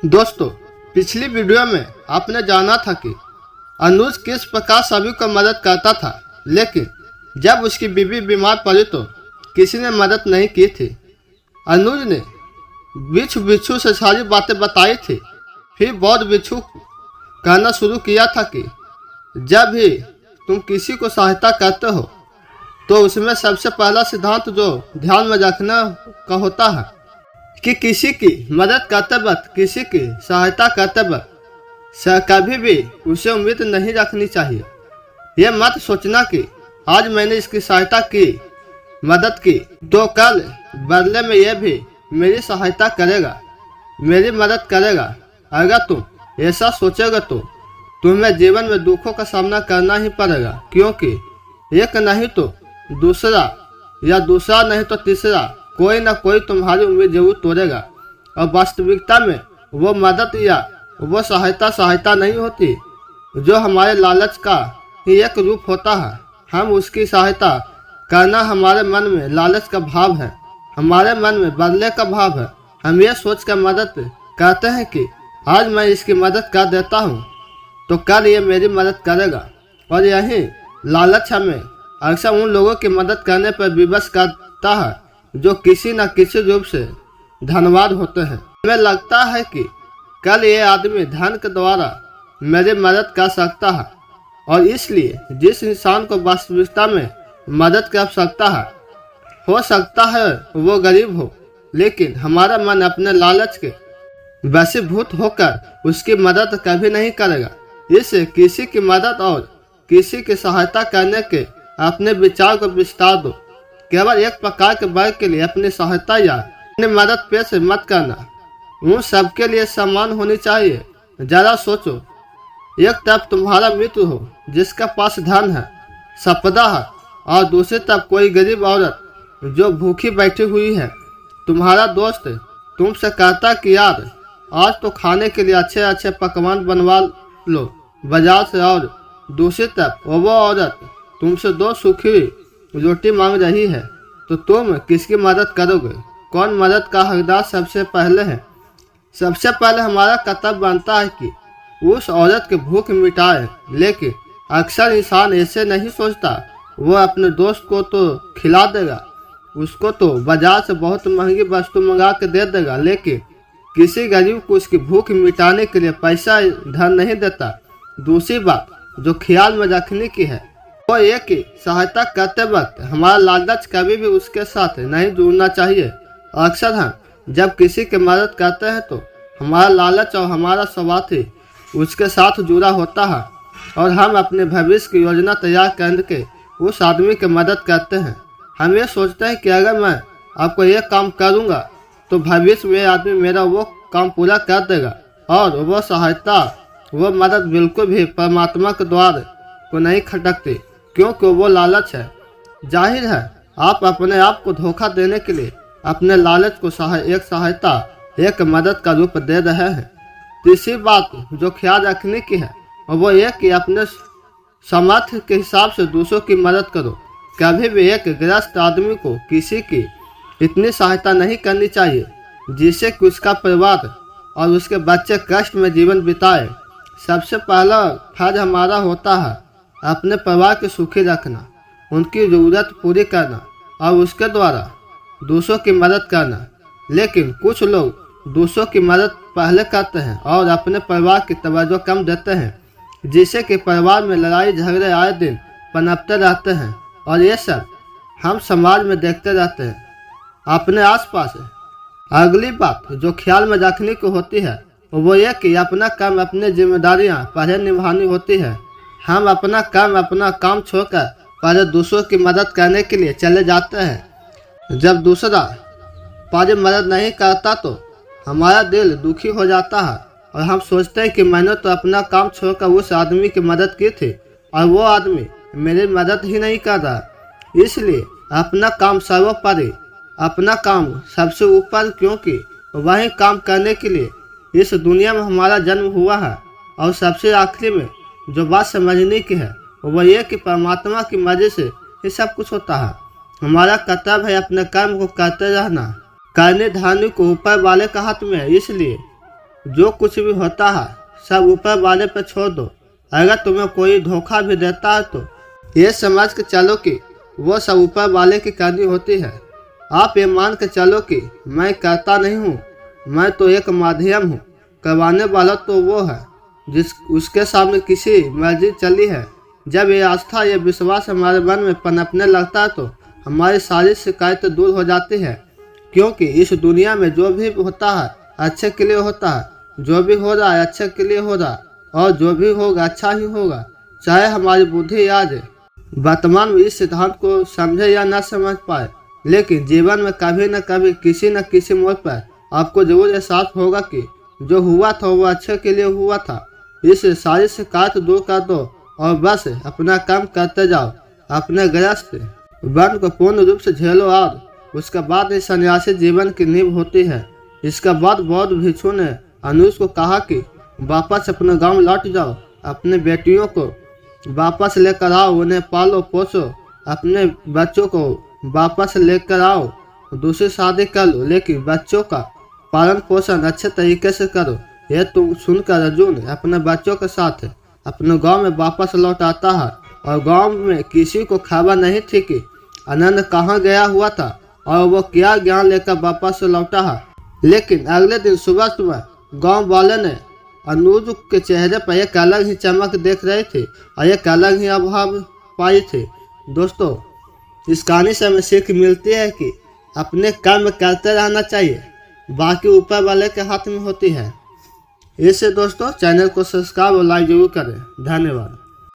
दोस्तों, पिछली वीडियो में आपने जाना था कि अनुज किस प्रकार सभी को मदद करता था, लेकिन जब उसकी बीवी बीमार पड़ी तो किसी ने मदद नहीं की थी। अनुज ने बिच्छू से सारी बातें बताई थी। फिर बौद्ध बिच्छू कहना शुरू किया था कि जब भी तुम किसी को सहायता करते हो तो उसमें सबसे पहला सिद्धांत जो ध्यान में रखना का होता है कि किसी की मदद करते वक्त, किसी की सहायता करते वक्त कभी भी उसे उम्मीद नहीं रखनी चाहिए। यह मत सोचना कि आज मैंने इसकी सहायता की, मदद की, तो कल बदले में यह भी मेरी सहायता करेगा, मेरी मदद करेगा। अगर तुम ऐसा सोचोगे तो तुम्हें जीवन में दुखों का सामना करना ही पड़ेगा, क्योंकि एक नहीं तो दूसरा, या दूसरा नहीं तो तीसरा, कोई ना कोई तुम्हारी उम्मीद जरूर तोड़ेगा। और वास्तविकता में वो मदद या वो सहायता नहीं होती, जो हमारे लालच का ही एक रूप होता है। हम उसकी सहायता करना, हमारे मन में लालच का भाव है, हमारे मन में बदले का भाव है। हम ये सोच कर मदद करते हैं कि आज मैं इसकी मदद कर देता हूँ तो कल ये मेरी मदद करेगा, और यही लालच हमें अक्सर उन लोगों की मदद करने पर विवश करता है जो किसी न किसी रूप से धनवान होते हैं। हमें लगता है कि कल ये आदमी धन के द्वारा मेरी मदद कर सकता है, और इसलिए जिस इंसान को वास्तविकता में मदद कर सकता है, हो सकता है वो गरीब हो, लेकिन हमारा मन अपने लालच के वशीभूत होकर उसकी मदद कभी नहीं करेगा। इससे किसी की मदद और किसी की सहायता करने के अपने विचार को विस्तार दो। केवल एक प्रकार के वर्ग के लिए अपनी सहायता या अपनी मदद पेश मत करना, उन सबके लिए समान होनी चाहिए। जरा सोचो, एक तरफ तुम्हारा मित्र हो जिसका पास धन है, संपदा है, और दूसरी तरफ कोई गरीब औरत जो भूखी बैठी हुई है। तुम्हारा दोस्त तुमसे कहता कि यार आज तो खाने के लिए अच्छे अच्छे पकवान बनवा लो बाजार से, और दूसरी तरफ वो औरत तुमसे 2 सूखी रोटी मांग रही है, तो तुम किसकी मदद करोगे? कौन मदद का हकदार सबसे पहले है? सबसे पहले हमारा कर्तव्य बनता है कि उस औरत की भूख मिटाए, लेकिन अक्सर इंसान ऐसे नहीं सोचता। वो अपने दोस्त को तो खिला देगा, उसको तो बाजार से बहुत महंगी वस्तु मंगा के दे देगा, लेकिन किसी गरीब को उसकी भूख मिटाने के लिए पैसा धन नहीं देता। दूसरी बात जो ख्याल में रखने की है वो ये कि सहायता करते वक्त हमारा लालच कभी भी उसके साथ नहीं जुड़ना चाहिए। अक्सर हम जब किसी की मदद करते हैं तो हमारा लालच और हमारा स्वार्थ ही उसके साथ जुड़ा होता है, और हम अपने भविष्य की योजना तैयार करके उस आदमी की मदद करते हैं। हम ये सोचते हैं कि अगर मैं आपको ये काम करूँगा तो भविष्य में आदमी मेरा वो काम पूरा कर देगा, और वो सहायता, वो मदद बिल्कुल भी परमात्मा के द्वार को नहीं खटकती, क्योंकि वो लालच है। जाहिर है आप अपने आप को धोखा देने के लिए अपने लालच को एक सहायता, एक मदद का रूप दे रहे हैं। तीसरी बात जो ख्याल रखने की है वो ये कि अपने सामर्थ्य के हिसाब से दूसरों की मदद करो। कभी भी एक ग्रस्त आदमी को किसी की इतनी सहायता नहीं करनी चाहिए जिससे कि उसका परिवार और उसके बच्चे कष्ट में जीवन बिताए। सबसे पहला फर्ज हमारा होता है अपने परिवार को सुखी रखना, उनकी ज़रूरत पूरी करना, और उसके द्वारा दूसरों की मदद करना। लेकिन कुछ लोग दूसरों की मदद पहले करते हैं और अपने परिवार की तवज्जो कम देते हैं, जिससे कि परिवार में लड़ाई झगड़े आए दिन पनपते रहते हैं, और ये सब हम समाज में देखते रहते हैं अपने आसपास। अगली बात जो ख्याल में रखने की होती है वो ये कि अपना काम, अपनी जिम्मेदारियां पहले निभानी होती है। हम अपना काम छोड़कर पहले दूसरों की मदद करने के लिए चले जाते हैं। जब दूसरा पहले मदद नहीं करता तो हमारा दिल दुखी हो जाता है, और हम सोचते हैं कि मैंने तो अपना काम छोड़कर उस आदमी की मदद की थी और वो आदमी मेरी मदद ही नहीं कर रहा। इसलिए अपना काम सर्वोपरि, अपना काम सबसे ऊपर, क्योंकि वही काम करने के लिए इस दुनिया में हमारा जन्म हुआ है। और सबसे आखिरी में जो बात समझने की है वो ये कि परमात्मा की मर्जी से ये सब कुछ होता है। हमारा कर्तव्य है अपने कर्म को करते रहना, करने धरने को ऊपर वाले के हाथ में है। इसलिए जो कुछ भी होता है सब ऊपर वाले पर छोड़ दो। अगर तुम्हें कोई धोखा भी देता है तो ये समझ के चलो कि वो सब ऊपर वाले की करनी होती है। आप ये मान के चलो कि मैं करता नहीं हूँ, मैं तो एक माध्यम हूँ। करवाने वाला तो वो है जिस उसके सामने किसी मर्जी चली है। जब ये आस्था ये विश्वास हमारे मन में पनपने लगता है तो हमारी सारी शिकायतें दूर हो जाती है। क्योंकि इस दुनिया में जो भी होता है अच्छे के लिए होता है, जो भी हो रहा है अच्छे के लिए हो रहा है, और जो भी होगा अच्छा ही होगा, चाहे हमारी बुद्धि याद है वर्तमान में इस सिद्धांत को समझे या न समझ पाए, लेकिन जीवन में कभी न कभी किसी न किसी मोड़ पर आपको जरूर एहसास होगा कि जो हुआ था वो अच्छे के लिए हुआ था। इस सारी शिकायत दूर कर दो और बस अपना काम करते जाओ। अपने गृहस्थ वन को पूर्ण रूप से झेलो और उसके बाद ही सन्यासी जीवन की नींव होती है। इसके बाद बौद्ध भिक्षु ने अनुज को कहा कि वापस अपने गांव लौट जाओ, अपने बेटियों को वापस लेकर आओ, उन्हें पालो पोसो, अपने बच्चों को वापस लेकर आओ, दूसरी शादी कर लो, लेकिन बच्चों का पालन पोषण अच्छे तरीके से करो। यह तुम सुनकर अर्जुन अपने बच्चों के साथ अपने गांव में वापस लौट आता है और गांव में किसी को खबर नहीं थी कि आनंद कहाँ गया हुआ था और वो क्या ज्ञान लेकर वापस लौटा है। लेकिन अगले दिन सुबह सुबह गांव वाले ने अनुज के चेहरे पर एक अलग ही चमक देख रहे थे और एक अलग ही अभाव पाई थी। दोस्तों, इस कहानी से हमें सीख मिलती है कि अपने कर्म करते रहना चाहिए, बाकी ऊपर वाले के हाथ में होती है। इससे दोस्तों चैनल को सब्सक्राइब और लाइक जरूर करें। धन्यवाद।